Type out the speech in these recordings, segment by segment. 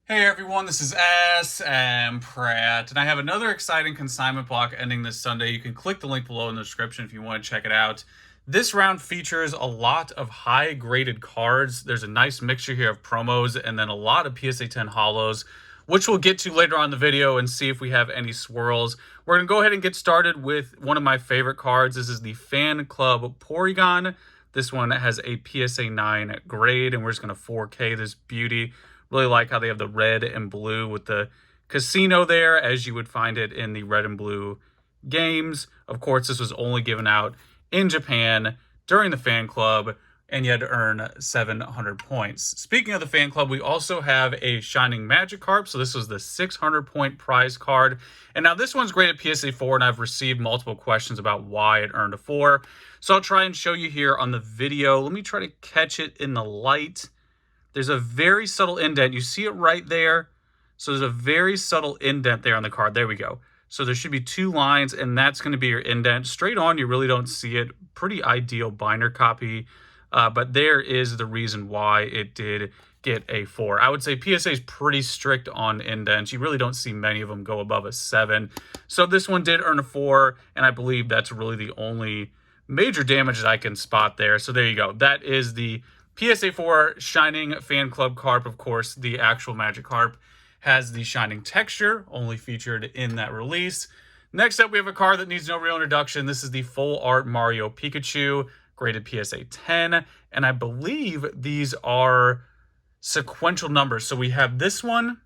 Hey everyone, this is smpratte, and I have another exciting consignment block ending this Sunday. You can click the link below in the description if you want to check it out. This round features a lot of high-graded cards. There's a nice mixture here of promos and then a lot of PSA 10 holos, which we'll get to later on in the video and see if we have any swirls. We're going to go ahead and get started with one of my favorite cards. This is the Fan Club Porygon. This one has a PSA 9 grade, and we're just going to 4K this beauty. Really like how they have the red and blue with the casino there, as you would find it in the red and blue games. Of course, this was only given out in Japan during the fan club, and you had to earn 700 points. Speaking of the fan club, we also have a Shining Magikarp. So this was the 600-point prize card. And now this one's great at PSA 4, and I've received multiple questions about why it earned a 4. So I'll try and show you here on the video. Let me try to catch it in the light. There's a very subtle indent. You see it right there. So there's a very subtle indent there on the card. There we go. So there should be 2 lines, and that's going to be your indent. Straight on, you really don't see it. Pretty ideal binder copy. But there is the reason why it did get a 4. I would say PSA is pretty strict on indents. You really don't see many of them go above a 7. So this one did earn a 4, and I believe that's really the only major damage that I can spot there. So there you go. That is the PSA 4 Shining Fan Club Carp. Of course, the actual Magikarp has the shining texture, only featured in that release. Next up, we have a card that needs no real introduction. This is the Full Art Mario Pikachu, graded PSA 10. And I believe these are sequential numbers. So we have this one,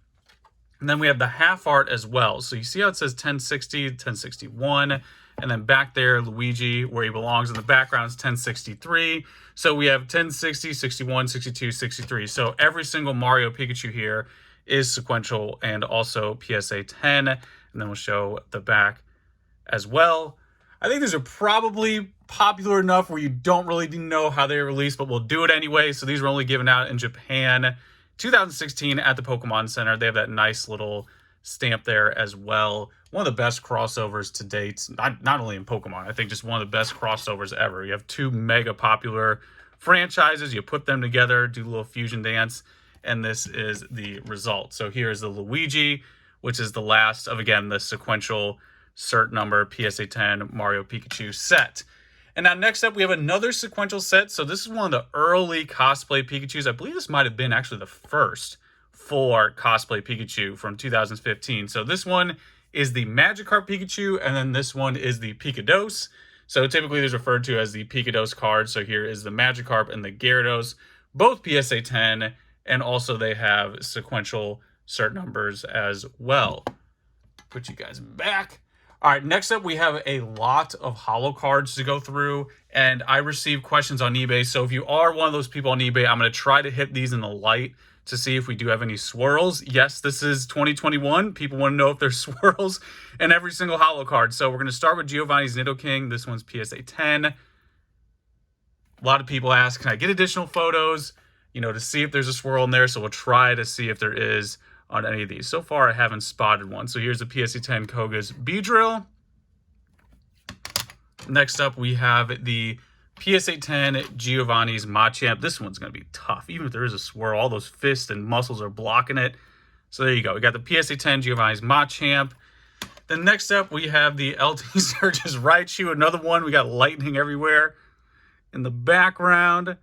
and then we have the half art as well. So you see how it says 1060, 1061. And then back there, Luigi, where he belongs in the background, is 1063. So we have 1060, 61, 62, 63. So every single Mario Pikachu here is sequential and also PSA 10. And then we'll show the back as well. I think these are probably popular enough where you don't really know how they're released, but we'll do it anyway. So these were only given out in Japan 2016 at the Pokemon Center. They have that nice little stamp there as well. One of the best crossovers to date, not only in Pokemon, I think just one of the best crossovers ever. You have 2 mega popular franchises, you put them together, do a little fusion dance, and this is the result. So here's the Luigi, which is the last of, again, the sequential cert number PSA 10 Mario Pikachu set. And now next up, we have another sequential set. So this is one of the early cosplay Pikachus. I believe this might have been actually the first full art cosplay Pikachu from 2015. So this one is the Magikarp Pikachu, and then this one is the Pikados. So typically these referred to as the Pikados card. So here is the Magikarp and the Gyarados, both PSA 10, and also they have sequential cert numbers as well. Put you guys back. All right, next up we have a lot of holo cards to go through, and I received questions on eBay. So if you are one of those people on eBay, I'm going to try to hit these in the light to see if we do have any swirls. Yes, this is 2021. People want to know if there's swirls in every single holo card. So we're going to start with Giovanni's Nidoking. This one's PSA 10. A lot of people ask, can I get additional photos, to see if there's a swirl in there? So we'll try to see if there is on any of these. So far, I haven't spotted one. So here's the PSA 10 Koga's Beedrill. Next up, we have the PSA 10 Giovanni's Machamp. This one's going to be tough. Even if there is a swirl, all those fists and muscles are blocking it. So there you go. We got the PSA 10 Giovanni's Machamp. Then next up, we have the LT Surge's Raichu. Another one. We got lightning everywhere in the background. I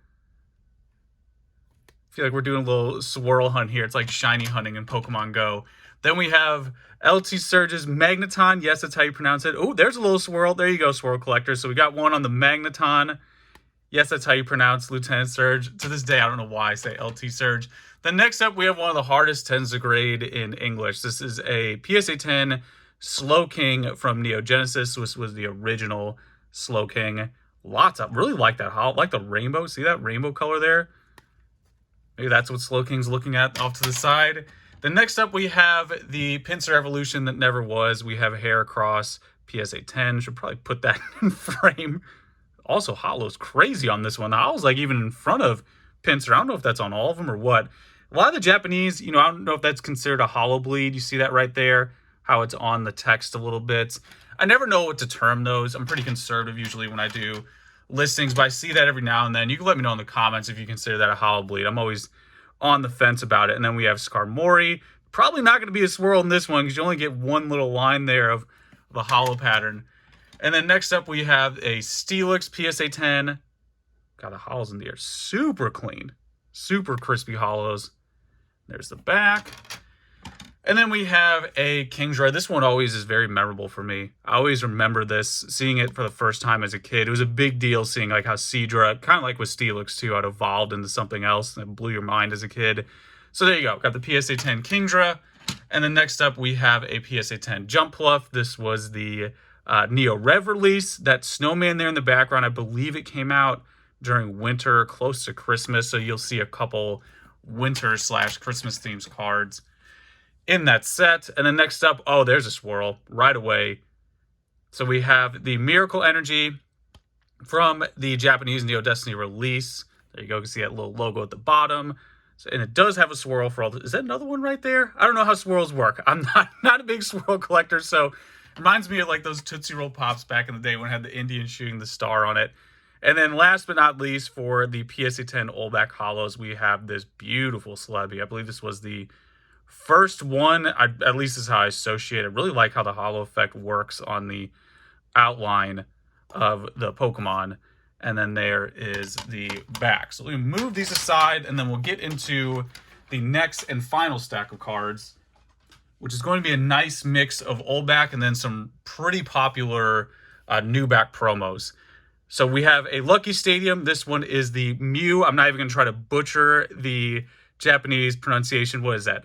feel like we're doing a little swirl hunt here. It's like shiny hunting in Pokemon Go. Then we have LT Surge's Magneton. Yes, that's how you pronounce it. Oh, there's a little swirl. There you go, Swirl Collector. So we got one on the Magneton. Yes, that's how you pronounce Lieutenant Surge. To this day, I don't know why I say LT Surge. Then next up, we have one of the hardest 10s to grade in English. This is a PSA 10 Slowking from Neo Genesis. This was the original Slowking. Lots of, really like that. Like the rainbow. See that rainbow color there? Maybe that's what Slowking's looking at off to the side. Then next up, we have the Pinsir Evolution that never was. We have Heracross PSA 10. Should probably put that in frame. Also, holo's crazy on this one. The holo's like even in front of Pinsir. I don't know if that's on all of them or what. A lot of the Japanese, I don't know if that's considered a holo bleed. You see that right there? How it's on the text a little bit. I never know what to term those. I'm pretty conservative usually when I do listings, but I see that every now and then. You can let me know in the comments if you consider that a holo bleed. I'm always on the fence about it. And then we have Skarmory. Probably not going to be a swirl in this one because you only get one little line there of the holo pattern. And then next up we have a Steelix PSA 10. Got the holos in the air. Super clean. Super crispy holos. There's the back. And then we have a Kingdra. This one always is very memorable for me. I always remember this, seeing it for the first time as a kid. It was a big deal seeing like how Seadra, kind of like with Steelix too, had evolved into something else that blew your mind as a kid. So there you go. Got the PSA 10 Kingdra. And then next up we have a PSA 10 Jumpluff. This was the Neo Rev release. That snowman there in the background, I believe it came out during winter, close to Christmas. So you'll see a couple winter/Christmas themes cards in that set. And then next up, oh, there's a swirl right away. So we have the Miracle Energy from the Japanese Neo Destiny release. There you go. You can see that little logo at the bottom. So, and it does have a swirl for all the... Is that another one right there? I don't know how swirls work. I'm not a big swirl collector, so it reminds me of like those Tootsie Roll Pops back in the day when it had the Indian shooting the star on it. And then last but not least, for the PSA 10 Olback Holos, we have this beautiful Celebi. I believe this was the first one, at least is how I associate it. I really like how the holo effect works on the outline of the Pokemon. And then there is the back. So let me move these aside, and then we'll get into the next and final stack of cards, which is going to be a nice mix of old back and then some pretty popular new back promos. So we have a Lucky Stadium. This one is the Mew. I'm not even going to try to butcher the Japanese pronunciation. What is that?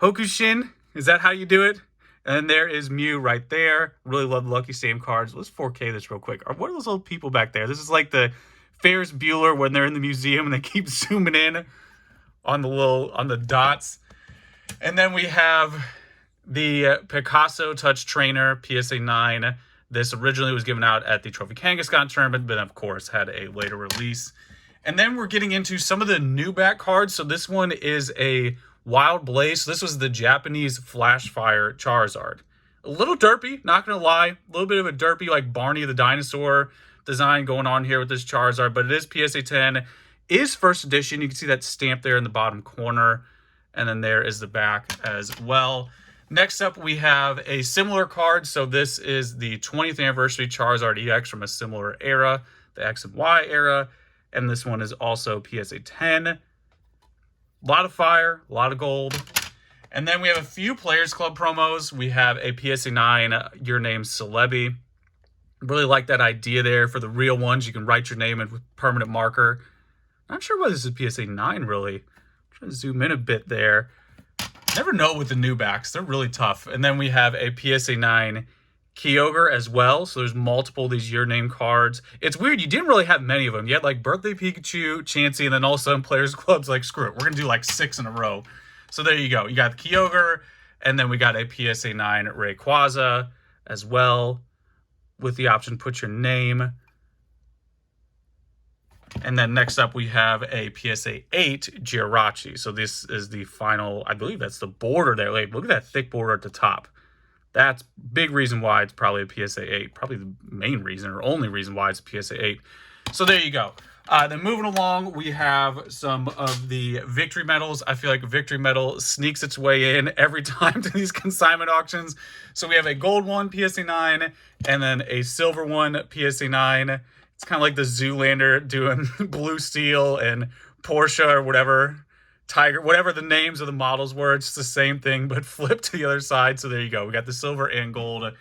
Hokushin? Is that how you do it? And there is Mew right there. Really love the Lucky Stadium cards. Let's 4K this real quick. What are those old people back there? This is like the Ferris Bueller when they're in the museum and they keep zooming in on the dots. And then we have the Picasso Touch Trainer PSA 9. This originally was given out at the Trophy Kangaskhan tournament, but of course had a later release. And then we're getting into some of the new back cards. So this one is a Wild Blaze. So this was the Japanese Flash Fire Charizard. A little derpy, not going to lie. A little bit of a derpy, like Barney the Dinosaur design going on here with this Charizard. But it is PSA 10. Is first edition. You can see that stamp there in the bottom corner. And then there is the back as well. Next up, we have a similar card. So this is the 20th Anniversary Charizard EX from a similar era, the X and Y era. And this one is also PSA 10. A lot of fire, a lot of gold. And then we have a few Players Club promos. We have a PSA 9, Your Name's Celebi. Really like that idea there. For the real ones, you can write your name in with permanent marker. Not sure why this is PSA 9, really. I'm trying to zoom in a bit there. Never know with the new backs. They're really tough. And then we have a PSA 9 Kyogre as well. So there's multiple of these Your Name cards. It's weird. You didn't really have many of them. You had like Birthday Pikachu, Chansey, and then all of a sudden Players Club's like, screw it. We're going to do like 6 in a row. So there you go. You got the Kyogre, and then we got a PSA 9 Rayquaza as well with the option put your name. And then next up, we have a PSA 8 Jirachi. So this is the final, I believe that's the border there. Like, look at that thick border at the top. That's big reason why it's probably a PSA 8. Probably the main reason or only reason why it's a PSA 8. So there you go. Then moving along, we have some of the Victory Medals. I feel like Victory Medal sneaks its way in every time to these consignment auctions. So we have a gold one, PSA 9, and then a silver one, PSA 9. It's kind of like the Zoolander doing Blue Steel and Porsche or whatever, Tiger, whatever the names of the models were. It's the same thing, but flipped to the other side. So there you go. We got the silver and gold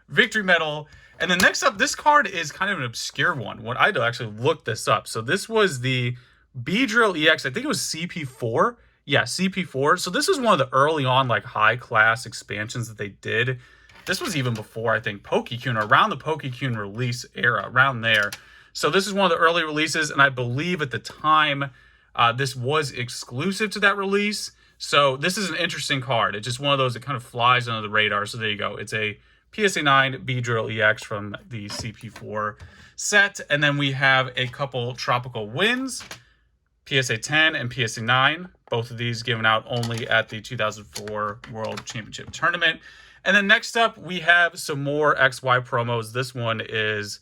Victory Medal. And then next up, this card is kind of an obscure one. When I had to actually look this up. So this was the Beedrill EX. I think it was CP4. Yeah, CP4. So this is one of the early on like high class expansions that they did. This was even before, I think, Pokekune, or around the Pokekune release era, around there. So this is one of the early releases, and I believe at the time this was exclusive to that release. So this is an interesting card. It's just one of those that kind of flies under the radar. So there you go. It's a PSA 9 Beedrill EX from the CP4 set. And then we have a couple Tropical Winds, PSA 10 and PSA 9. Both of these given out only at the 2004 World Championship Tournament. And then next up, we have some more XY promos. This one is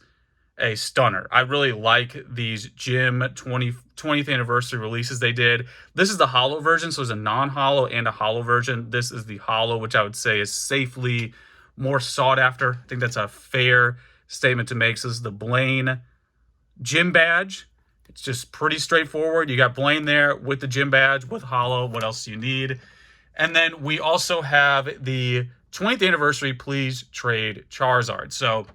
a stunner. I really like these Gym 20th anniversary releases they did. This is the holo version, so there's a non-holo and a holo version. This is the holo, which I would say is safely more sought after. I think that's a fair statement to make. So this is the Blaine Gym badge. It's just pretty straightforward. You got Blaine there with the gym badge, with holo. What else do you need? And then we also have the 20th anniversary Please Trade Charizard. So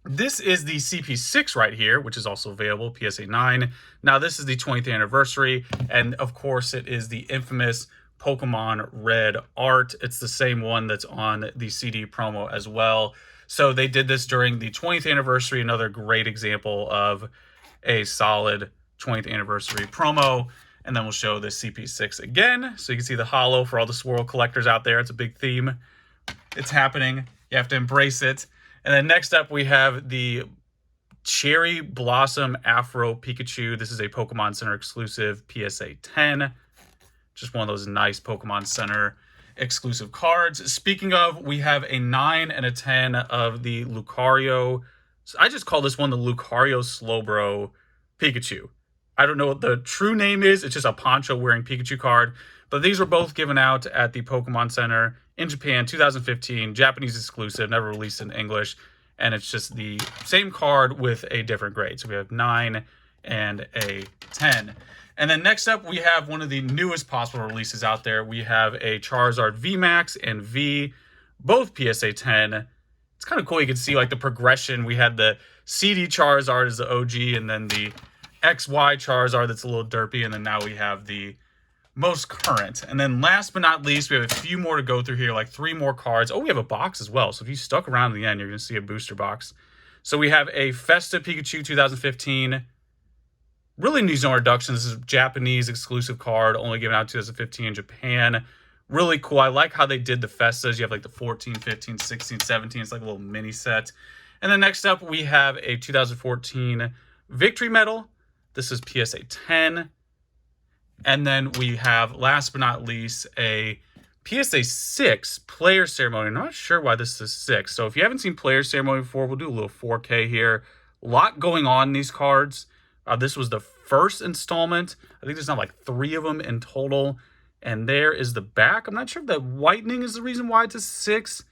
this is the CP6 right here, which is also available, PSA 9. Now, this is the 20th anniversary, and of course, it is the infamous Pokemon Red art. It's the same one that's on the CD promo as well. So they did this during the 20th anniversary, another great example of a solid 20th anniversary promo. And then we'll show the CP6 again, so you can see the holo for all the swirl collectors out there. It's a big theme. It's happening. You have to embrace it. And then next up, we have the Cherry Blossom Afro Pikachu. This is a Pokemon Center exclusive PSA 10. Just one of those nice Pokemon Center exclusive cards. Speaking of, we have a 9 and a 10 of the Lucario. I just call this one the Lucario Slowbro Pikachu. I don't know what the true name is. It's just a poncho wearing Pikachu card. But these were both given out at the Pokemon Center in Japan, 2015, Japanese exclusive, never released in English. And it's just the same card with a different grade. So we have 9 and a 10. And then next up, we have one of the newest possible releases out there. We have a Charizard VMAX and V, both PSA 10. It's kind of cool. You can see like the progression. We had the CD Charizard as the OG, and then the XY Charizard that's a little derpy, and then now we have the most current. And then last but not least, we have a few more to go through here, like 3 more cards. Oh, we have a box as well. So if you stuck around to the end, you're going to see a booster box. So we have a Festa Pikachu 2015. Really needs no introduction. This is a Japanese exclusive card, only given out in 2015 in Japan. Really cool. I like how they did the Festas. You have like the 14, 15, 16, 17. It's like a little mini set. And then next up, we have a 2014 Victory Medal. This is PSA 10. And then we have, last but not least, a PSA 6 Player Ceremony. I'm not sure why this is 6. So if you haven't seen Player Ceremony before, we'll do a little 4K here. A lot going on in these cards. This was the first installment. I think there's now like 3 of them in total. And there is the back. I'm not sure if that whitening is the reason why it's a 6.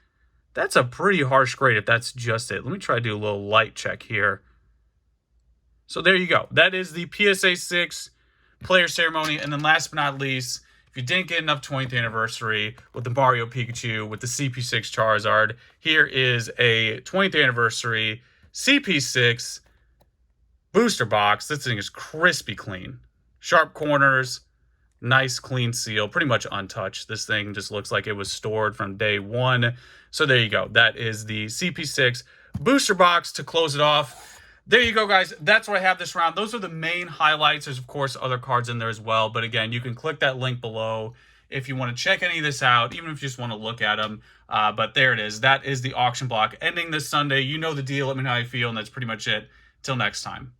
That's a pretty harsh grade if that's just it. Let me try to do a little light check here. So there you go. That is the PSA 6 Player Ceremony. And then last but not least, if you didn't get enough 20th anniversary with the Mario Pikachu, with the CP6 Charizard, here is a 20th anniversary CP6 booster box. This thing is crispy clean. Sharp corners, nice clean seal, pretty much untouched. This thing just looks like it was stored from day one. So there you go. That is the CP6 booster box to close it off. There you go, guys. That's what I have this round. Those are the main highlights. There's, of course, other cards in there as well. But again, you can click that link below if you want to check any of this out, even if you just want to look at them. But there it is. That is the auction block ending this Sunday. You know the deal. Let me know how you feel, and that's pretty much it. Till next time.